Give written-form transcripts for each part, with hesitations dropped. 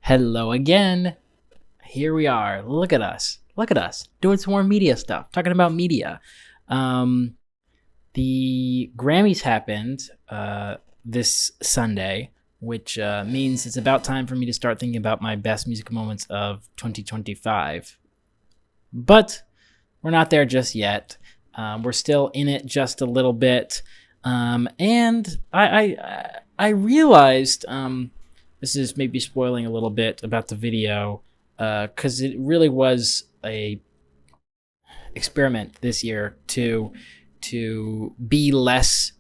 Hello again. Here we are. Look at us. Look at us doing some more media stuff, talking about media. The Grammys happened this Sunday, which means it's about time for me to start thinking about my best music moments of 2025. But we're not there just yet. We're still in it just a little bit. And I realized this is maybe spoiling a little bit about the video because it really was a experiment this year to be less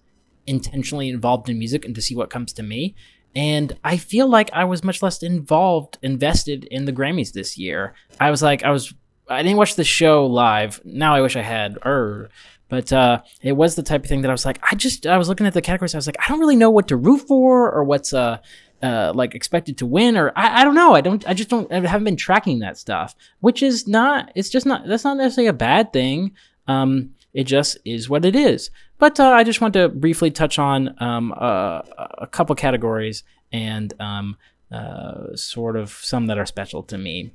intentionally involved in music and to see what comes to me. And I feel like I was much less invested in the Grammys this year. I didn't watch the show live. Now I wish I had. But it was the type of thing that I was like, I was looking at the categories. I was like, I don't really know what to root for or what's like expected to win, or I don't know. I haven't been tracking that stuff, which is that's not necessarily a bad thing. It just is what it is. But I just want to briefly touch on a couple categories and sort of some that are special to me.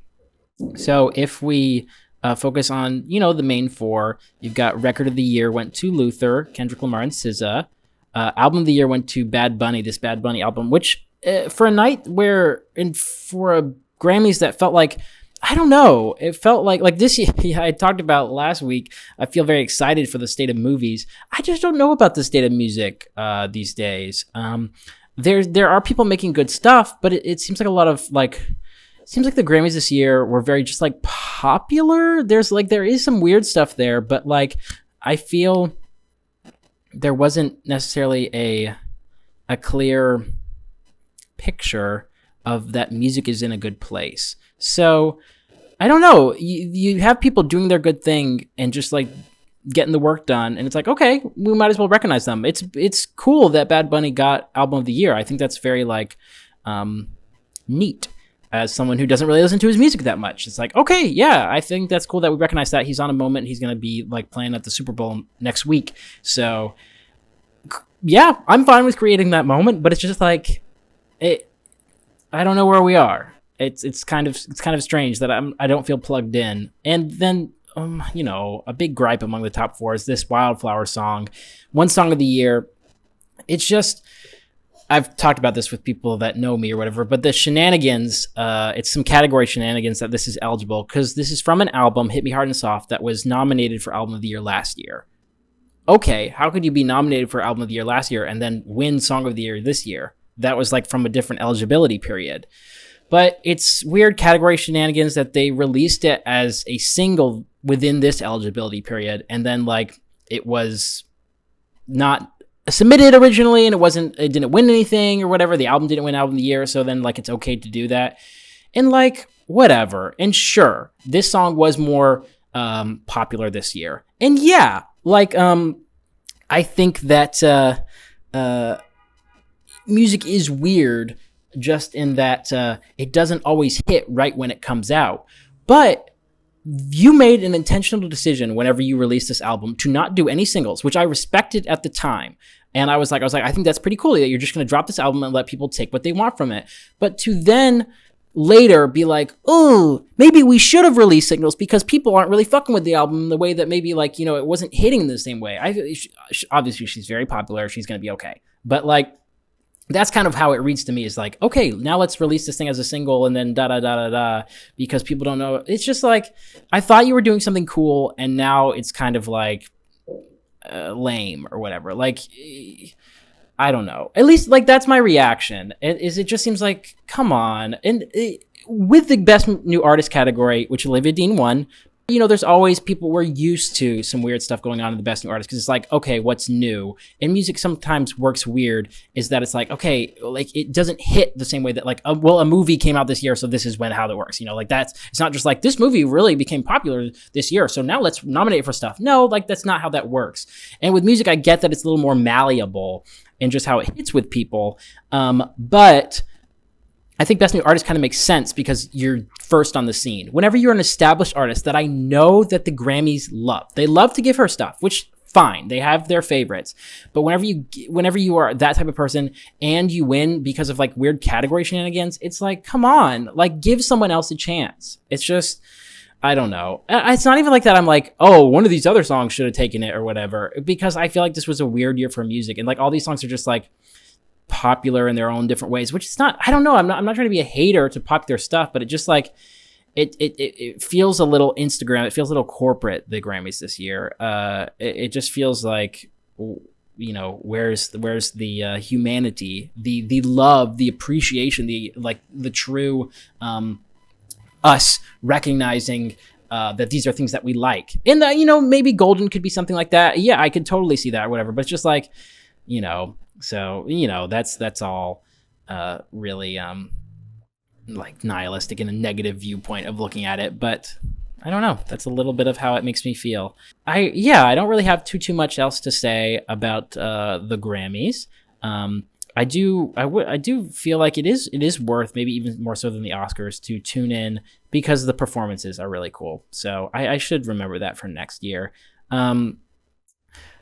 So if we focus on, the main four, you've got Record of the Year went to Luther, Kendrick Lamar, and SZA. Album of the Year went to Bad Bunny, this Bad Bunny album, which for a night for a Grammys that felt like, I don't know, it felt like this year, I talked about last week, I feel very excited for the state of movies. I just don't know about the state of music these days. There are people making good stuff, but it seems like a lot of seems like the Grammys this year were very just popular. There is some weird stuff there, but I feel there wasn't necessarily a clear picture of that music is in a good place. So I don't know. You have people doing their good thing and just getting the work done, and it's okay, we might as well recognize them. It's cool that Bad Bunny got Album of the Year. I think that's very neat. As someone who doesn't really listen to his music that much, it's okay, yeah, I think that's cool that we recognize that he's on a moment. He's going to be playing at the Super Bowl next week. So yeah, I'm fine with creating that moment, but it's just I don't know where we are. It's kind of strange that I don't feel plugged in. And then a big gripe among the top four is this Wildflower song, one song of the year. It's just, I've talked about this with people that know me or whatever, but the shenanigans, it's some category shenanigans that this is eligible, because this is from an album, Hit Me Hard and Soft, that was nominated for Album of the Year last year. Okay, how could you be nominated for Album of the Year last year and then win Song of the Year this year? That was from a different eligibility period. But it's weird category shenanigans that they released it as a single within this eligibility period, and then it was not submitted originally, and it didn't win anything or whatever. The album didn't win Album of the Year, so then it's okay to do that. And whatever. And sure, this song was more popular this year. And yeah, I think that music is weird just in that it doesn't always hit right when it comes out. But you made an intentional decision whenever you released this album to not do any singles, which I respected at the time. And I was like, I think that's pretty cool that you're just going to drop this album and let people take what they want from it. But to then later be oh, maybe we should have released singles because people aren't really fucking with the album the way that maybe it wasn't hitting the same way. Obviously she's very popular. She's going to be okay. But that's kind of how it reads to me, is okay, now let's release this thing as a single and then da-da-da-da-da, because people don't know. It's just I thought you were doing something cool, and now it's kind of lame or whatever. I don't know. At least that's my reaction. It just seems come on. And with the Best New Artist category, which Olivia Dean won, there's always we're used to some weird stuff going on in the Best New Artist, because it's okay, what's new? And music sometimes works weird, is that it's okay, it doesn't hit the same way that a movie came out this year, so this is how it works. It's not just this movie really became popular this year, so now let's nominate it for stuff. No, that's not how that works. And with music, I get that it's a little more malleable in just how it hits with people. But I think Best New Artist kind of makes sense because you're first on the scene. Whenever you're an established artist that I know that the Grammys love, they love to give her stuff, which fine. They have their favorites. But whenever you are that type of person and you win because of like weird category shenanigans, it's like, come on, like give someone else a chance. It's just, I don't know. It's not even like that I'm like, oh, one of these other songs should have taken it or whatever, because I feel like this was a weird year for music. And like all these songs are just like popular in their own different ways, which is not, I don't know. I'm not trying to be a hater to popular stuff, but it just like, it feels a little Instagram. It feels a little corporate, the Grammys this year. It just feels like, you know, where's the humanity, the love, the appreciation, the true us recognizing that these are things that we like. And you know, maybe Golden could be something like that. Yeah, I could totally see that or whatever. But it's just like, you know, so you know, that's all really like nihilistic and a negative viewpoint of looking at it. But I don't know. That's a little bit of how it makes me feel. I don't really have too much else to say about the Grammys. I do feel like it is worth, maybe even more so than the Oscars, to tune in because the performances are really cool. So I should remember that for next year.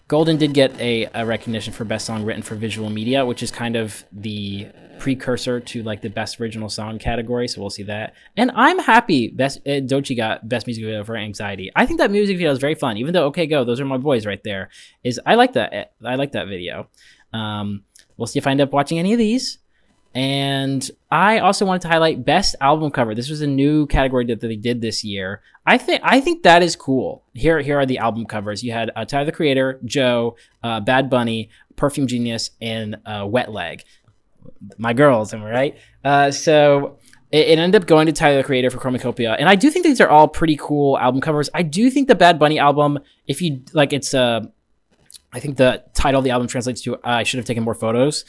Golden did get a recognition for Best Song Written for Visual Media, which is kind of the precursor to like the Best Original Song category. So we'll see that. And I'm happy Doechii got Best Music Video for Anxiety. I think that music video is very fun, even though OK Go, those are my boys right there. I like that video. We'll see if I end up watching any of these. And I also wanted to highlight Best Album Cover. This was a new category that they did this year. I think that is cool. Here are the album covers. You had Tyler, the Creator, Joe, Bad Bunny, Perfume Genius, and Wet Leg. My girls, am I right? So it ended up going to Tyler, the Creator for Chromacopia. And I do think these are all pretty cool album covers. I do think the Bad Bunny album, if you like, it's I think the title of the album translates to I should have taken more photos,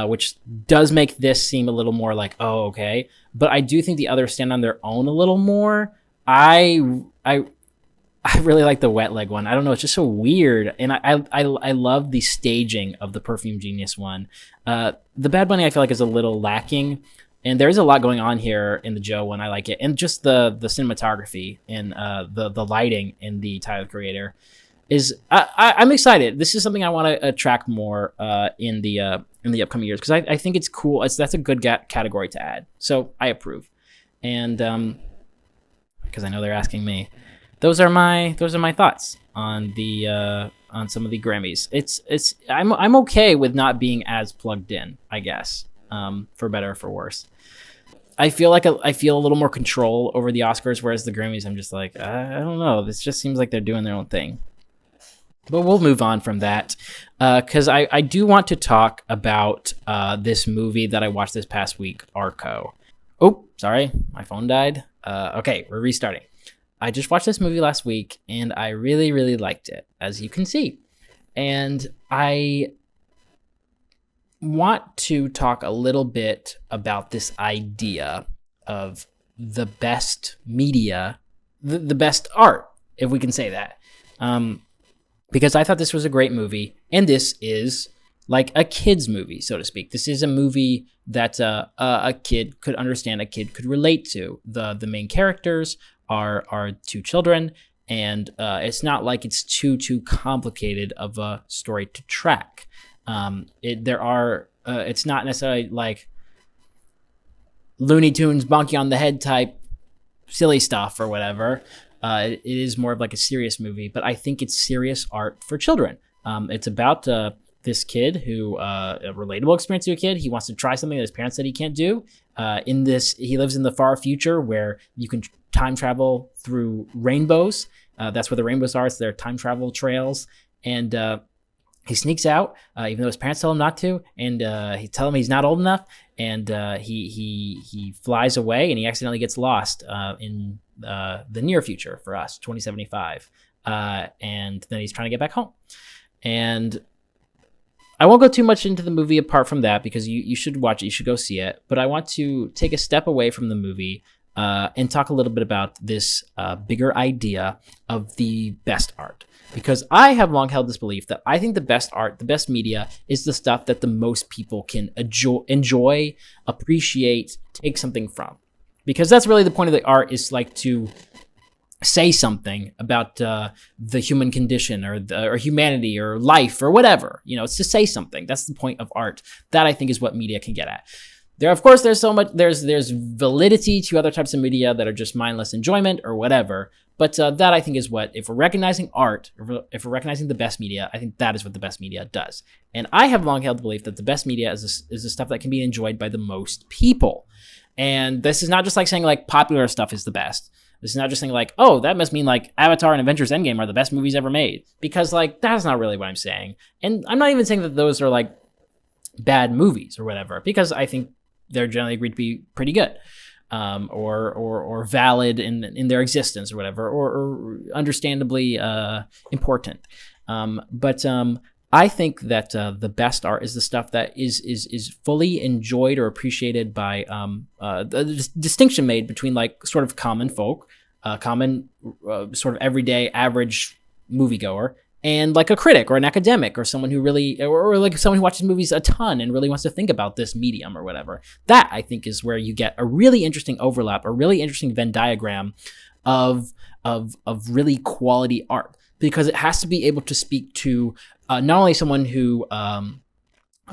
which does make this seem a little more like, oh, okay. But I do think the others stand on their own a little more. I really like the Wet Leg one. I don't know. It's just so weird. And I love the staging of the Perfume Genius one. The Bad Bunny I feel like is a little lacking. And there is a lot going on here in the Joe one. I like it. And just the cinematography and the lighting in the Tyler, the Creator is I'm excited. This is something I want to track more in the upcoming years, because I think it's cool. That's a good category to add. So I approve. And because I know they're asking me, those are my thoughts on on some of the Grammys. I'm okay with not being as plugged in, I guess, for better or for worse. I feel like I feel a little more control over the Oscars, whereas the Grammys, I'm just like, I don't know. This just seems like they're doing their own thing. But we'll move on from that, because I do want to talk about this movie that I watched this past week, Arco. Oh, sorry, my phone died. Okay, we're restarting. I just watched this movie last week, and I really, really liked it, as you can see. And I want to talk a little bit about this idea of the best media, the best art, if we can say that. Because I thought this was a great movie, and this is like a kid's movie, so to speak. This is a movie that a kid could understand, a kid could relate to. The main characters are two children, and it's not like it's too complicated of a story to track. It's not necessarily like Looney Tunes bonky on the head type silly stuff or whatever. It is more of like a serious movie, but I think it's serious art for children. It's about this kid who, a relatable experience to a kid. He wants to try something that his parents said he can't do. He lives in the far future where you can time travel through rainbows. That's where the rainbows are. It's their time travel trails. And he sneaks out, even though his parents tell him not to, and he tell him he's not old enough. And he flies away, and he accidentally gets lost in the near future for us, 2075. And then he's trying to get back home. And I won't go too much into the movie apart from that, because you should watch it. You should go see it. But I want to take a step away from the movie and talk a little bit about this bigger idea of the best art. Because I have long held this belief that I think the best art, the best media, is the stuff that the most people can enjoy, appreciate, take something from. Because that's really the point of the art, is like to say something about the human condition or humanity or life or whatever. It's to say something. That's the point of art. That I think is what media can get at. Of course, there's so much, there's validity to other types of media that are just mindless enjoyment or whatever. But that I think is what, if we're recognizing art, if we're recognizing the best media, I think that is what the best media does. And I have long held the belief that the best media is the stuff that can be enjoyed by the most people. And this is not just like saying like popular stuff is the best. This is not just saying like, oh, that must mean like Avatar and Avengers Endgame are the best movies ever made. Because like, that's not really what I'm saying. And I'm not even saying that those are like bad movies or whatever, because I think they're generally agreed to be pretty good, or valid in their existence or whatever, or understandably important. But I think that the best art is the stuff that is fully enjoyed or appreciated by the distinction made between like sort of common folk, common sort of everyday average moviegoer, and like a critic or an academic or someone who really, or like someone who watches movies a ton and really wants to think about this medium or whatever. That I think is where you get a really interesting overlap, a really interesting Venn diagram of really quality art, because it has to be able to speak to not only someone who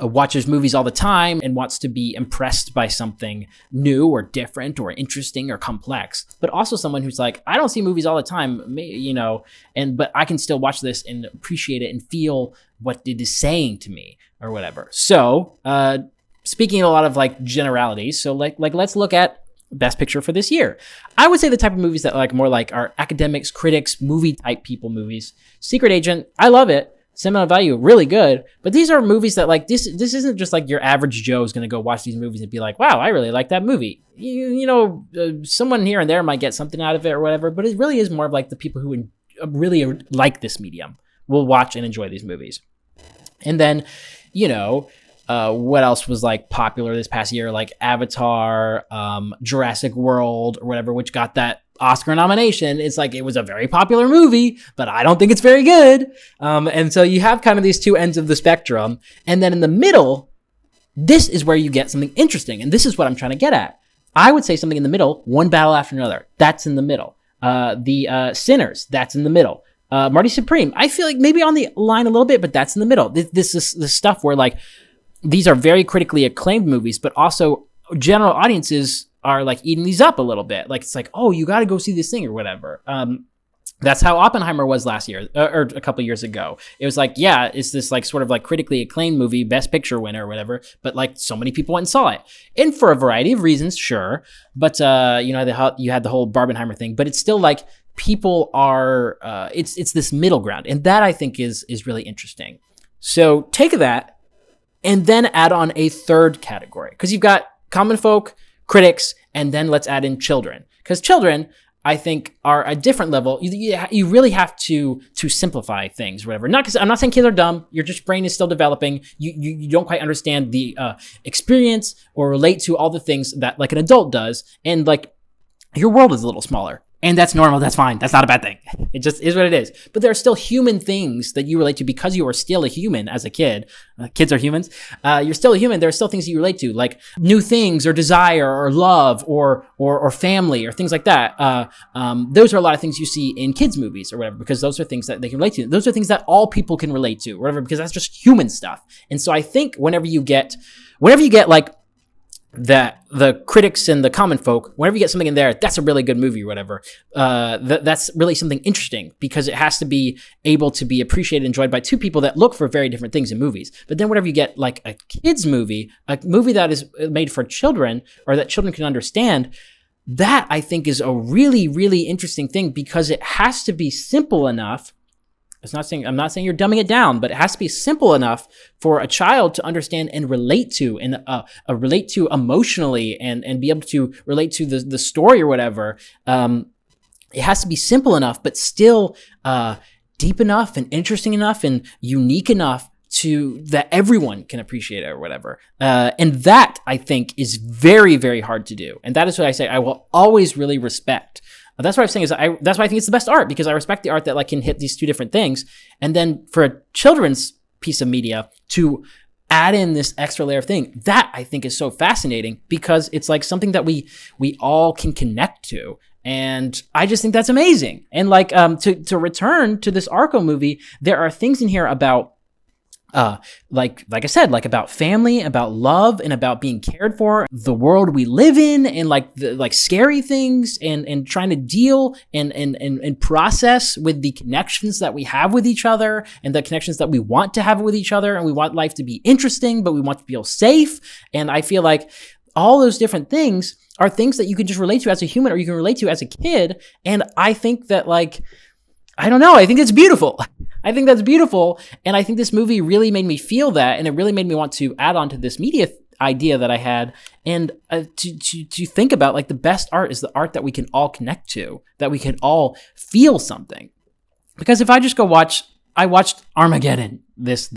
watches movies all the time and wants to be impressed by something new or different or interesting or complex, but also someone who's like, I don't see movies all the time, but I can still watch this and appreciate it and feel what it is saying to me or whatever. So, speaking a lot of like generalities, so like let's look at Best Picture for this year. I would say the type of movies that like more like are academics, critics, movie type people movies. Secret Agent, I love it. Sentimental Value, really good. But these are movies that like this isn't just like your average Joe is going to go watch these movies and be like, wow, I really like that movie. Someone here and there might get something out of it or whatever, but it really is more of like the people who really like this medium will watch and enjoy these movies. And then, what else was like popular this past year? Like Avatar, Jurassic World or whatever, which got that Oscar nomination. It's like, it was a very popular movie, but I don't think it's very good. And so you have kind of these two ends of the spectrum. And then in the middle, this is where you get something interesting. And this is what I'm trying to get at. I would say something in the middle, One Battle After Another. That's in the middle. The Sinners, that's in the middle. Marty Supreme, I feel like maybe on the line a little bit, but that's in the middle. This is the stuff where like, these are very critically acclaimed movies, but also general audiences are like eating these up a little bit. Like, it's like, oh, you got to go see this thing or whatever. That's how Oppenheimer was last year or a couple years ago. It was like, yeah, it's this like sort of like critically acclaimed movie, Best Picture winner or whatever. But like so many people went and saw it, and for a variety of reasons, sure. But you had the whole Barbenheimer thing, but it's still like people are. It's this middle ground, and that I think is really interesting. So take that. And then add on a third category, because you've got common folk, critics, and then let's add in children. Because children, I think, are a different level. You really have to simplify things, or whatever. Not because I'm not saying kids are dumb. Your just brain is still developing. You don't quite understand the experience or relate to all the things that like an adult does, and like your world is a little smaller. And that's normal. That's fine. That's not a bad thing. It just is what it is. But there are still human things that you relate to because you are still a human as a kid. Kids are humans. You're still a human. There are still things that you relate to, like new things or desire or love or family or things like that. Those are a lot of things you see in kids' movies or whatever, because those are things that they can relate to. Those are things that all people can relate to or whatever, because that's just human stuff. And so I think whenever you get like that the critics and the common folk, whenever you get something in there, that's a really good movie or whatever. That's really something interesting, because it has to be able to be appreciated and enjoyed by two people that look for very different things in movies. But then whenever you get like a kid's movie, a movie that is made for children or that children can understand, that I think is a really, really interesting thing, because it has to be simple enough. I'm not saying you're dumbing it down, but it has to be simple enough for a child to understand and relate to, and relate to emotionally, and be able to relate to the story or whatever. It has to be simple enough, but still deep enough and interesting enough and unique enough to that everyone can appreciate it or whatever. And that I think is very, very hard to do. And that is what I say I will always really respect. That's what I'm saying is that's why I think it's the best art, because I respect the art that like can hit these two different things. And then for a children's piece of media to add in this extra layer of thing, that I think is so fascinating, because it's like something that we all can connect to. And I just think that's amazing. And like to return to this Arco movie, there are things in here about like I said, like about family, about love, and about being cared for, the world we live in, and like the like scary things, and trying to deal and process with the connections that we have with each other, and the connections that we want to have with each other, and we want life to be interesting, but we want to feel safe. And I feel like all those different things are things that you can just relate to as a human, or you can relate to as a kid. And I think that, like, I don't know, I think it's beautiful. I think that's beautiful. And I think this movie really made me feel that. And it really made me want to add on to this media idea that I had. And to think about, like, the best art is the art that we can all connect to, that we can all feel something. Because if I just I watched Armageddon this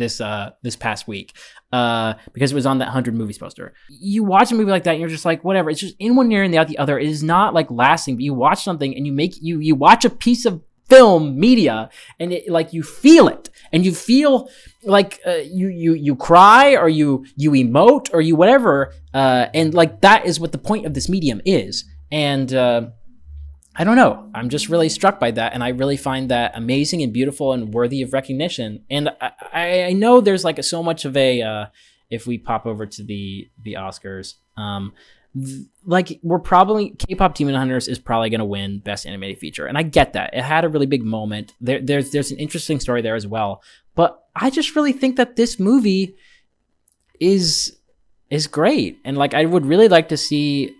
past week, because it was on that 100 movies poster. You watch a movie like that and you're just like, whatever. It's just in one ear and out the other. It is not like lasting, but you watch something and you watch a piece of film media, and it, like, you feel it, and you feel like you cry, or you emote, or you whatever, and like that is what the point of this medium is. And I don't know, I'm just really struck by that, and I really find that amazing and beautiful and worthy of recognition. And I know there's like so much of a if we pop over to the Oscars, like, we're probably, K-pop Demon Hunters is probably going to win Best Animated Feature. And I get that. It had a really big moment. There's an interesting story there as well. But I just really think that this movie is great. And, like, I would really like to see,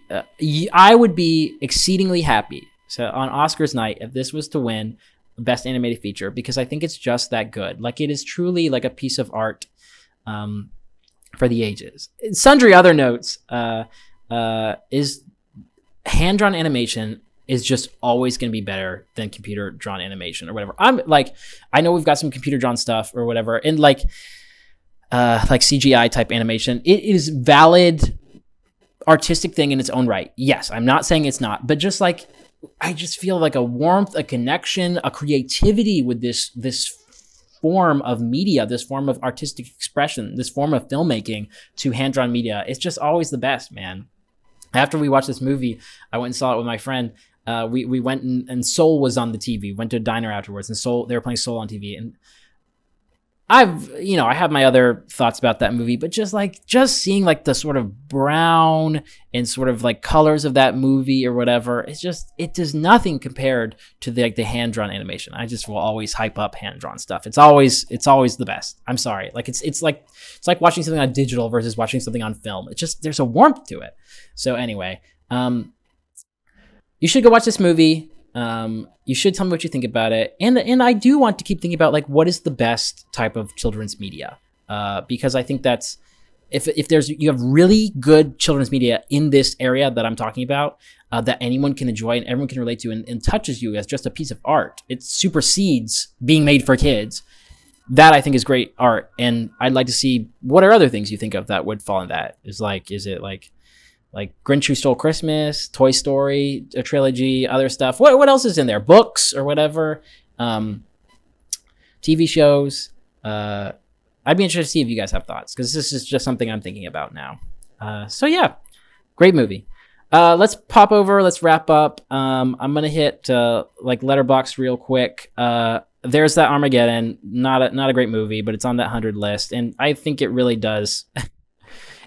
I would be exceedingly happy. So on Oscars night, if this was to win Best Animated Feature, because I think it's just that good. Like, it is truly like a piece of art for the ages. Sundry other notes, is hand-drawn animation is just always going to be better than computer-drawn animation or whatever. I'm like, I know we've got some computer-drawn stuff or whatever, and like CGI type animation. It is valid artistic thing in its own right. Yes, I'm not saying it's not, but just like, I just feel like a warmth, a connection, a creativity with this form of media, this form of artistic expression, this form of filmmaking to hand-drawn media. It's just always the best, man. After we watched this movie, I went and saw it with my friend. We went and Soul was on the TV. Went to a diner afterwards, and Soul, they were playing Soul on TV. And I have my other thoughts about that movie, but just seeing like the sort of brown and sort of like colors of that movie or whatever, it does nothing compared to the hand-drawn animation. I just will always hype up hand-drawn stuff. It's always the best. I'm sorry. Like it's like watching something on digital versus watching something on film. It's just, there's a warmth to it. So anyway, you should go watch this movie. You should tell me what you think about it. And I do want to keep thinking about, like, what is the best type of children's media? Because I think that's, if you have really good children's media in this area that I'm talking about, that anyone can enjoy and everyone can relate to, and touches you as just a piece of art. It supersedes being made for kids. That, I think, is great art. And I'd like to see, what are other things you think of that would fall in that? Is it like Grinch Who Stole Christmas, Toy Story, a trilogy, other stuff. What else is in there? Books or whatever. TV shows. I'd be interested to see if you guys have thoughts, because this is just something I'm thinking about now. So yeah, great movie. Let's pop over. Let's wrap up. I'm gonna hit like Letterboxd real quick. There's that Armageddon. Not a great movie, but it's on that 100 list, and I think it really does.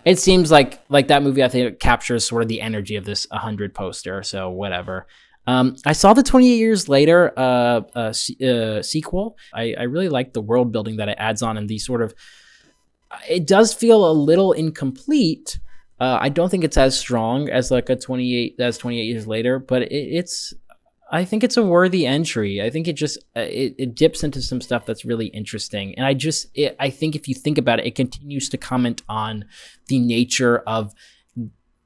It seems like that movie, I think it captures sort of the energy of this 100 poster, so whatever. I saw the 28 Years Later sequel. I really like the world building that it adds on, and the sort of, it does feel a little incomplete. I don't think it's as strong as like 28 Years Later, but I think it's a worthy entry. I think it just it dips into some stuff that's really interesting, and I think if you think about it, it continues to comment on the nature of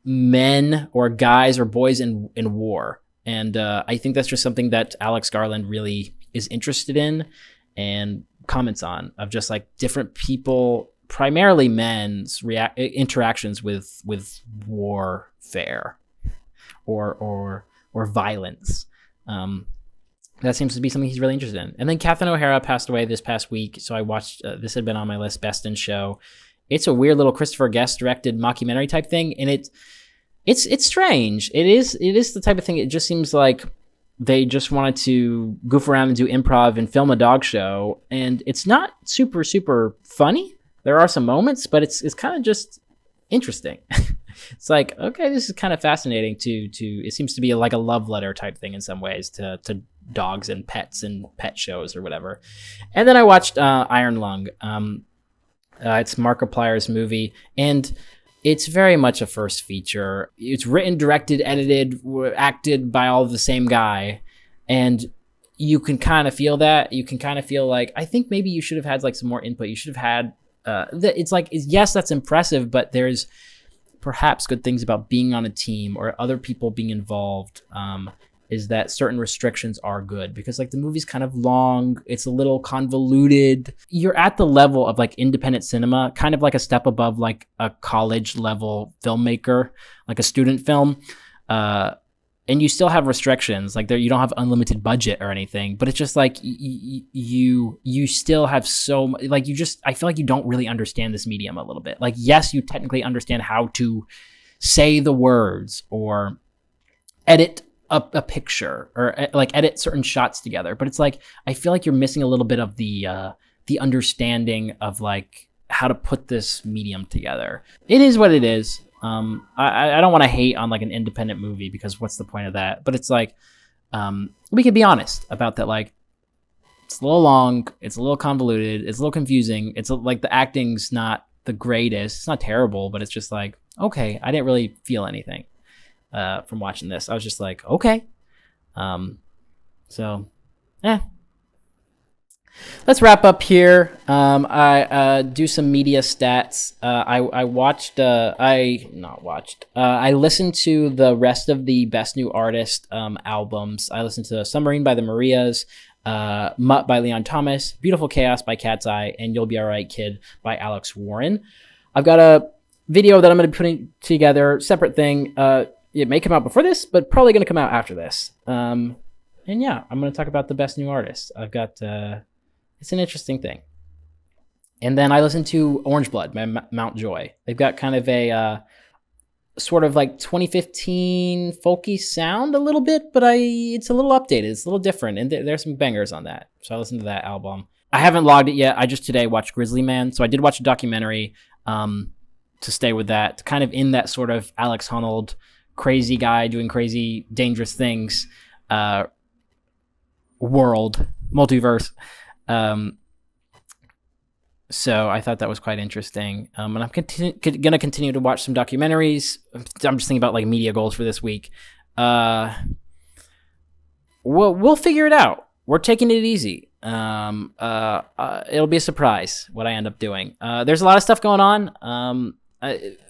men or guys or boys in war, and I think that's just something that Alex Garland really is interested in and comments on, of just like different people, primarily men's interactions with warfare or violence. That seems to be something he's really interested in. And then Catherine O'Hara passed away this past week, so I watched, this had been on my list, Best in Show. It's a weird little Christopher Guest directed mockumentary type thing, and It's strange. It is the type of thing. It just seems like they just wanted to goof around and do improv and film a dog show, and it's not super funny. There are some moments, but it's kind of just interesting. It's like, okay, this is kind of fascinating to it seems to be like a love letter type thing in some ways to dogs and pets and pet shows or whatever. And then I watched Iron Lung. It's Markiplier's movie, and it's very much a first feature. It's written, directed, edited, acted by all the same guy, and you can kind of feel that. You can kind of feel like, I think maybe you should have had like some more input. You should have had it's like, yes, that's impressive, but there's perhaps good things about being on a team or other people being involved, is that certain restrictions are good, because like the movie's kind of long, it's a little convoluted. You're at the level of like independent cinema, kind of like a step above like a college level filmmaker, like a student film. And you still have restrictions, like there, you don't have unlimited budget or anything, but it's just like you still have so much, like I feel like you don't really understand this medium a little bit. Like, yes, you technically understand how to say the words or edit a picture or like edit certain shots together, but it's like, I feel like you're missing a little bit of the understanding of like how to put this medium together. It is what it is. I don't want to hate on like an independent movie, because what's the point of that? But it's like, we could be honest about that. Like, it's a little long, it's a little convoluted, it's a little confusing. It's like the acting's not the greatest. It's not terrible, but it's just like, okay, I didn't really feel anything from watching this. I was just like, okay. Let's wrap up here. I do some media stats. I listened to the rest of the Best New Artist albums. I listened to Submarine by the Marias, Mutt by Leon Thomas, Beautiful Chaos by Cat's Eye, and You'll Be Alright Kid by Alex Warren. I've got a video that I'm going to be putting together, separate thing. It may come out before this, but probably going to come out after this. And yeah, I'm going to talk about the Best New Artist. I've got... it's an interesting thing. And then I listened to Orange Blood by Mount Joy. They've got kind of a sort of like 2015 folky sound a little bit, but it's a little updated. It's a little different, and there's some bangers on that. So I listened to that album. I haven't logged it yet. I just today watched Grizzly Man. So I did watch a documentary to stay with that, kind of in that sort of Alex Honnold, crazy guy doing crazy, dangerous things world, multiverse. So I thought that was quite interesting. And I'm going to continue to watch some documentaries. I'm just thinking about like media goals for this week. We'll figure it out. We're taking it easy. It'll be a surprise what I end up doing. There's a lot of stuff going on.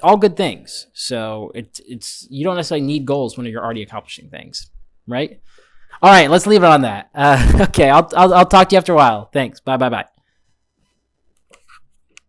All good things. So it's you don't necessarily need goals when you're already accomplishing things, right? All right, let's leave it on that. Okay, I'll talk to you after a while. Thanks. Bye.